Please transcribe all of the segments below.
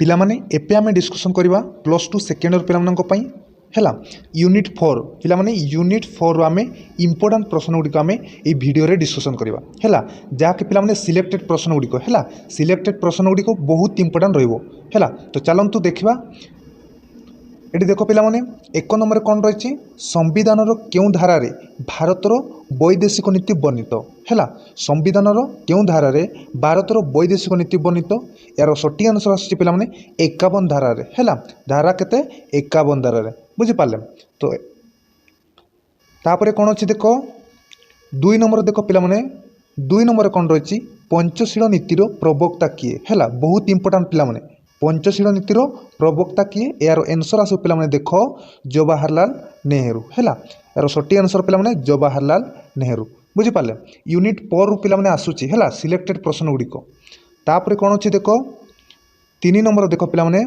पिलामाने एपे आमे डिस्कसन करवा +2 second year पिलामानंको पई हैला यूनिट 4 पिलामाने यूनिट 4 आमे इंपोर्टेंट प्रश्न गुड़िक आमे ए वीडियो रे डिस्कसन करवा हैला जाके पिलामाने सिलेक्टेड प्रश्न गुड़िक हैला सिलेक्टेड प्रश्न गुड़िक बहुत इंपोर्टेंट रहइबो हैला। तो चलंतु देखिबा एटी देख पिलामाने एक नंबर कौन रही संविधान क्यों धारा रे भारतर वैदेशिक नीति वर्णित हैला संविधान क्यों धारा रे भारतर वैदेशिक नीति वर्णित यार सठी आंसर आसुची पिलामाने 51 धारा रे हैला धारा केते 51 धारा रे बुझी पाले। तो तापरे कौन अच्छी देख 2 नंबर देख पिलामाने 2 नंबर कौन रही पंचशील नीतिर प्रवक्ता किए हैला बहुत इंपोर्टेंट पिलामाने पंचशील नीतिर प्रवक्ता किए यार आंसर आसो पिलामाने देख जवाहरलाल नेहरू हैला यार सठी आंसर पिलामाने जवाहरलाल नेहरू बुझी पाले। यूनिट 4 रु पिलामाने आसुची हैला सिलेक्टेड प्रश्न गुड़िक तापरे कौन अच्छी देख 3 नंबर देख पिलामाने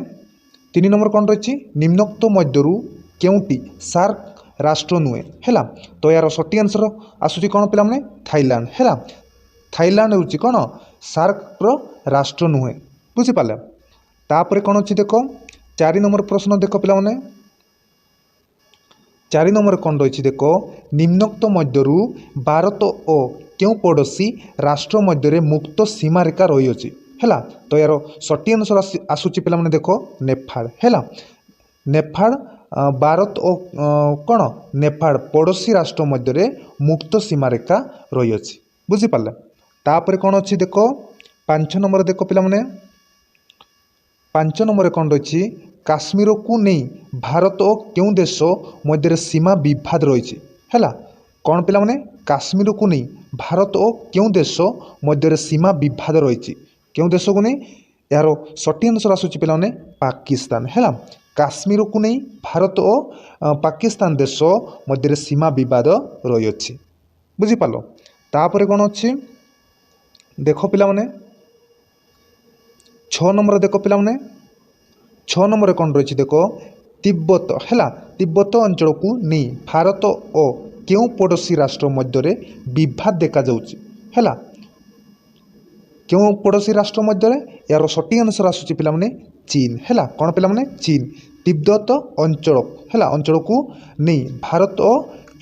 3 नंबर कौन रही निम्नोक्त मध्यरु केउटी सार्क राष्ट्र नुहे हैला तो यार सठी आंसर आसुची कौन पिलामाने थाईलैंड हैला थाईलैंड होची कौन सार्क राष्ट्र नुहे बुझी पाले। तापरे कौन अच्छी देख 4 नंबर प्रश्न देख पिलामाने 4 नंबर कौन रही देख निम्नोक्त मध्यरु भारत और क्यों पड़ोसी राष्ट्र मध्य मुक्त सीमा रेखा रही अछि हैला तो यार सठी आंसर आसुची पिलामाने देख नेपाल हैला नेपाल भारत और कौन नेपाल पड़ोसी राष्ट्र मध्य मुक्त सीमा रेखा रही अछि बुझी पाले। तापरे कौन अच्छी देख 5 नंबर देख पिलामाने 5 नंबर कौन रही काश्मीर को नहीं भारत और क्यों देश मध्य सीमा विवाद रही है कौन पिलामाने काश्मीर को नहीं भारत और क्यों देश मध्य सीमा विवाद रही क्यों देश को नहीं यार सठी आंसर आसुची पिलामाने पाकिस्तान है काश्मीर को नहीं भारत और पाकिस्तान देश मध्य सीमा विवाद रही अच्छी बुझीपाल। तापर कौन अच्छी देख पिलामाने 6 नंबर देख पिलामाने 6 नंबर कौन रही देख तिब्बत हैला तिब्बत अंचल को नहीं भारत और क्यों पड़ोसी राष्ट्र मध्य विवाद देखा जाउची हैला क्यों पड़ोसी राष्ट्र मध्य यार सठी आंसर आसुची पिलामाने चीन हैला कौन पिलामाने चीन तिब्बत अंचल हैला अंचल को नहीं भारत और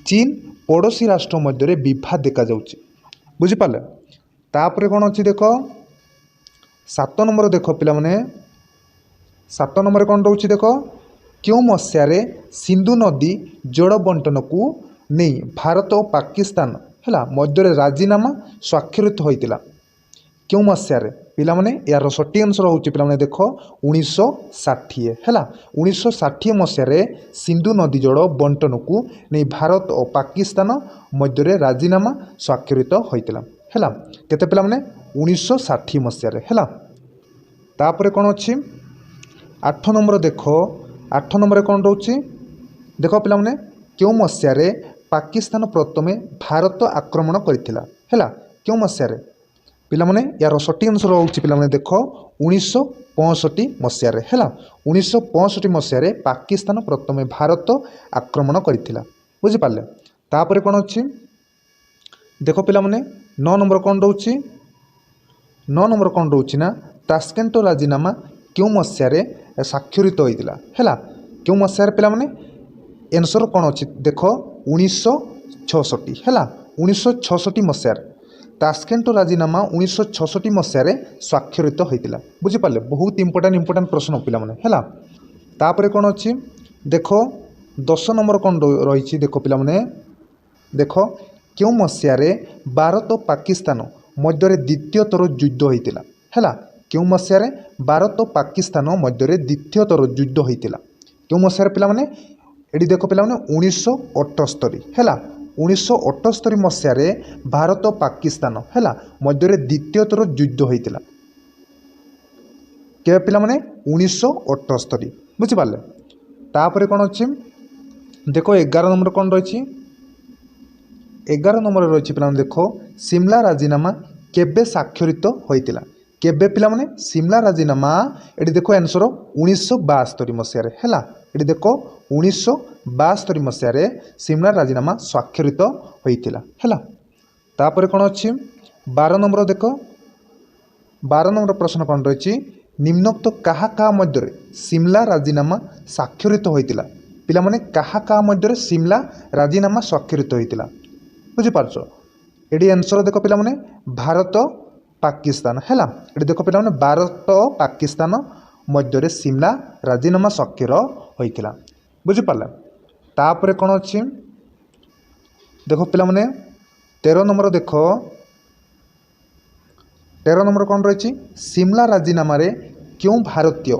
चीन पड़ोसी राष्ट्र मध्य विवाद देखा जाउची बुझी पाले। तापर कौन अच्छी देख 7 नंबर देख पिलामाने 7 नंबर कौन रोचे देख क्यों मसीह सिंधु नदी जल बंटन को नहीं भारत और पाकिस्तान है मध्य राजीनामा स्वाक्षरित होता क्यों मसीह पिलामाने यार सठी आंसर होची पिलामाने देख 1960 है 1960 मसीह सिंधु नदी जल बंटन को नहीं भारत और पाकिस्तान मध्य राजीनामा स्वाक्षरित होता है केते पिलामाने 1960 मसीह है। तापर कौन अच्छी 8 नंबर देख 8 नंबर कौन रोचे देख पिलामाने क्यों मसीह पाकिस्तान प्रथमे भारत आक्रमण करथिला हैला क्यों मसीह पिलामाने यार सठी आंसर होची पिलामाने देख 1965 मसीह हैला 1965 मसीह पाकिस्तान प्रथमे भारत आक्रमण करथिला बुझी पाले। तापर कौन अच्छी देख पिलामाने 9 नंबर कौन रोची 9 नंबर कौन रोची ना तास्केंट राजीनामा क्यों मसीह स्वाक्षरित होता है क्यों मसीह पिलामाने आंसर कौन अच्छी देख 1966 है 1966 मसीह तास्केंट राजीनामा 1966 मसीह स्वाक्षरित होता बुझीपारे बहुत इंपोर्टेंट प्रश्न पिलामाने है। तापर कौन अच्छी देख 10 नंबर कौन रही देख पिलामाने देख क्यों मसीह भारत और पाकिस्तान मध्य द्वितीय थर युद्ध होता है क्यों मसीह भारत और पाकिस्तान मध्य द्वितीय थर युद्ध होता क्यों मसीह पिलामाने एडी देख पिलामाने 1978 है 1978 मसीह भारत और पाकिस्तान है मध्य द्वितीय थर युद्ध होता के पिलामाने 1978 बुझीपारे। तापर कौन अच्छी देख 11 नंबर कौन रही 11 नंबर रही पिलामाने देख सिमला राजीनामा केबे स्वाक्षरित होता केबे पिलामाने सिमला राजीनामा एटी देख आंसर 1972 मसीह है ये देख 1972 मसीह सिमला राजीनामा स्वाक्षरित होता है। तापर कौन अच्छी 12 नंबर देख 12 नंबर प्रश्न कौन रही निम्नोक्त काहा काहा मध्य सिमला राजीनामा स्वाक्षरित होइतिला पिलामाने काहा काहा मध्य सिमला राजीनामा स्वाक्षरित होइतिला बुझिपारछ एडी आंसर देखो पिलामाने भारत पाकिस्तान हैला एडी देखो पिलामाने भारत पाकिस्तान मध्य सिमला राजीनामा स्वाक्षर होइतिला बुझिपारला तापरे कोन अछि देखो पिलामाने 13 नंबर देखो 13 नंबर कौन रही सिमला राजीनामा रे क्यों भारतीय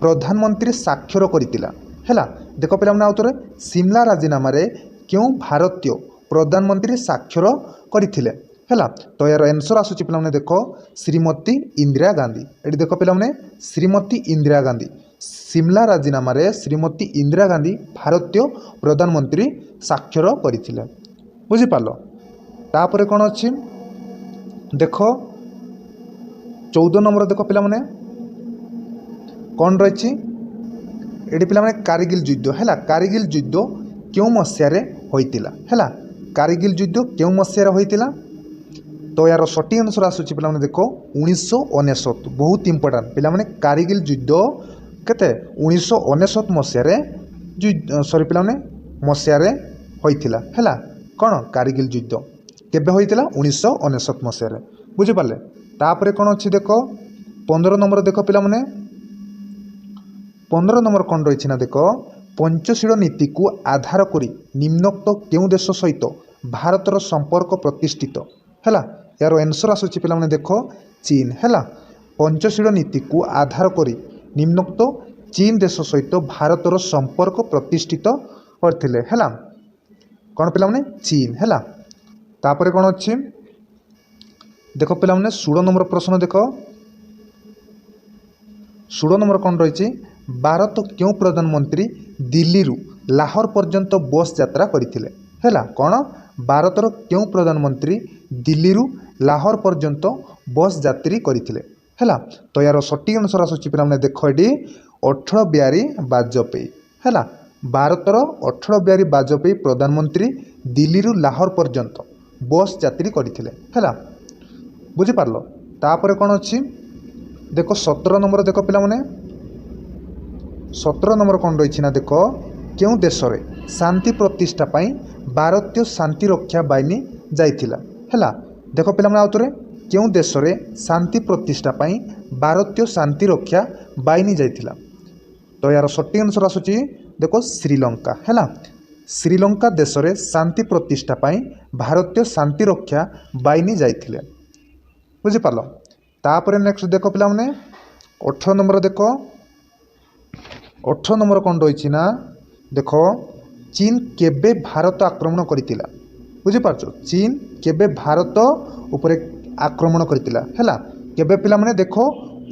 प्रधानमंत्री स्वाक्षर करथिला हैला देखो पिला माने आउतरे सिमला राजीनामा रे क्यों भारतीय प्रधानमंत्री स्वाक्षर करथिले हैला तो यार आंसर आसुची पिला माने देखो श्रीमती इंदिरा गांधी एडी देखो पिला माने श्रीमती इंदिरा गांधी सिमला राजीनामा रे श्रीमती इंदिरा गांधी भारतीय प्रधानमंत्री स्वाक्षर करथिले बुझी पालो तापरे कोन अछि देखो 14 नंबर देखो पिला माने कौन रही ये पिला माने कारगिल युद्ध है कारगिल युद्ध क्यों मसीह होइतिला है कारगिल युद्ध क्यों मसीह होइतिला तो यार सठी आंसर आसुची पिला माने देखो 1969 बहुत इंपोर्टेंट पिला माने कारगिल युद्ध केते 1969 मसीह सॉरी पिला माने मसीह होइतिला है कौन कारगिल युद्ध केबे होइतिला 1969 मसीह बुझी पाले तापरे कौन अच्छी देखो 15 नंबर देखो पिला माने 15 नंबर कौन रही ना देखो पंचशील नीति को आधार करी निम्नोक्त केउं देश सहित भारतर संपर्क प्रतिष्ठित है यार आंसर आसुची पिला माने देखो चीन है पंचशील नीति को आधार करी निम्नोक्त चीन देश सहित भारतर संपर्क प्रतिष्ठित करथिले है कौन पिला माने चीन है तापरे कौन अच्छी देखो पिला माने 16 नंबर प्रश्न देखो 16 नंबर कौन रही भारत क्यों प्रधानमंत्री दिल्ली रु लाहौर पर्यंत बस यात्रा करथिले हैला कौन भारतर क्यों प्रधानमंत्री दिल्ली रु लाहौर पर्यंत बस यात्री करथिले हैला तो यार सटीक आंसर आसुची पिला माने देखो एडी अटल बिहारी वाजपेयी हैला भारतर अटल बिहारी वाजपेयी प्रधानमंत्री दिल्ली रु लाहौर पर्यंत बस यात्री करथिले हैला बुझी पारलो तापरे कौन अच्छी देखो 17 नंबर देखो पिला माने 17 नंबर कौन रही ना देखो क्यों देश रे शांति प्रतिष्ठा पाई भारतीय शांति रक्षा बाहिनी जाइथिला हैला देखो पिला माने आउतरे क्यों देश रे शांति प्रतिष्ठा पाई भारतीय शांति रक्षा बाहिनी जाइथिला तो यार सटीक आंसर आसुची देखो श्रीलंका हैला श्रीलंका देश रे शांति प्रतिष्ठा पाई भारतीय शांति रक्षा बाहिनी जाइथिले बुझी पारलो तापरे नेक्स्ट देखो पिला माने 18 नंबर देखो 18 नंबर कौन रही ना देखो चीन केबे भारत आक्रमण करथिला बुझी पारछो चीन केबे भारत उपरे आक्रमण करथिला हैला केबे पिला माने देखो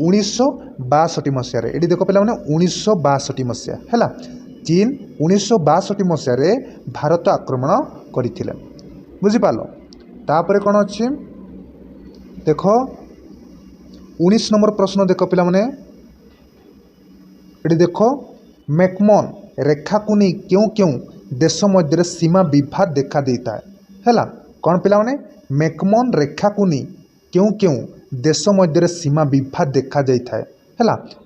1962 मसीह रे एडी देखो पिला माने 1962 मसीह हैला चीन 1962 मसीह रे भारत आक्रमण करथिला बुझी पारलो तापरे कौन अछि देखो 19 नंबर प्रश्न देखो पिला माने ये देखो मैकमोहन रेखा को नहीं क्यों क्यों देश मध्य सीमा विवाद देखा देता है कौन पिला माने मैकमोहन रेखा को नहीं क्यों क्यों देश मध्य सीमा विवाद देखा जाता है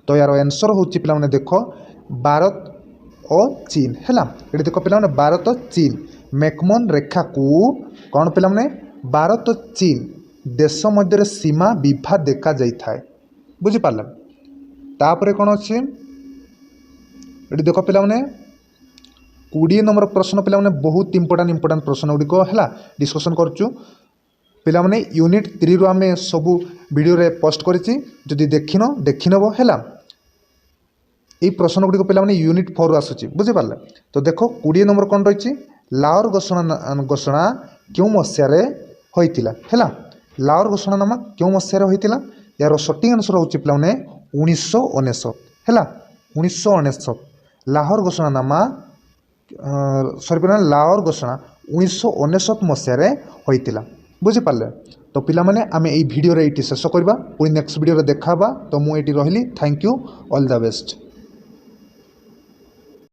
तो यार आंसर होची पिला माने देखो भारत और चीन है ये देखो पिला माने भारत और चीन मैकमोहन रेखा को कौन पिला माने भारत और चीन देश मध्य सीमा विवाद देखा जाता है बुझी पारला तापरे कौन अच्छी ये देखो पिला माने 20 नंबर प्रश्न पिला माने बहुत इंपोर्टेंट प्रश्न गुड़िक है डिस्कसन करचु पिला माने यूनिट 3 रु आमे सब वीडियो रे पोस्ट करिछि जदि देखिनबो हैला ए प्रश्न गुड़िक पिला माने यूनिट 4 रु आसुछि बुझी पारला तो देखो 20 नंबर कौन रही लाहौर घोषणा क्यों मसीह रे होइतिला हैला लाहौर घोषणानामा क्यों मसीह रे होइतिला यार सटीक आंसर होछि पिला माने 1969 हैला 1969 लाहौर घोषणानामा सॉरी पिला लाहौर घोषणा 1969 मसीह रे होइतिला बुझी पारले तो पिला माने आमे एई वीडियो रे इति शेष करबा पुनी नेक्स्ट वीडियो रे देखाबा तो मु एटी रहिली thank you all the best.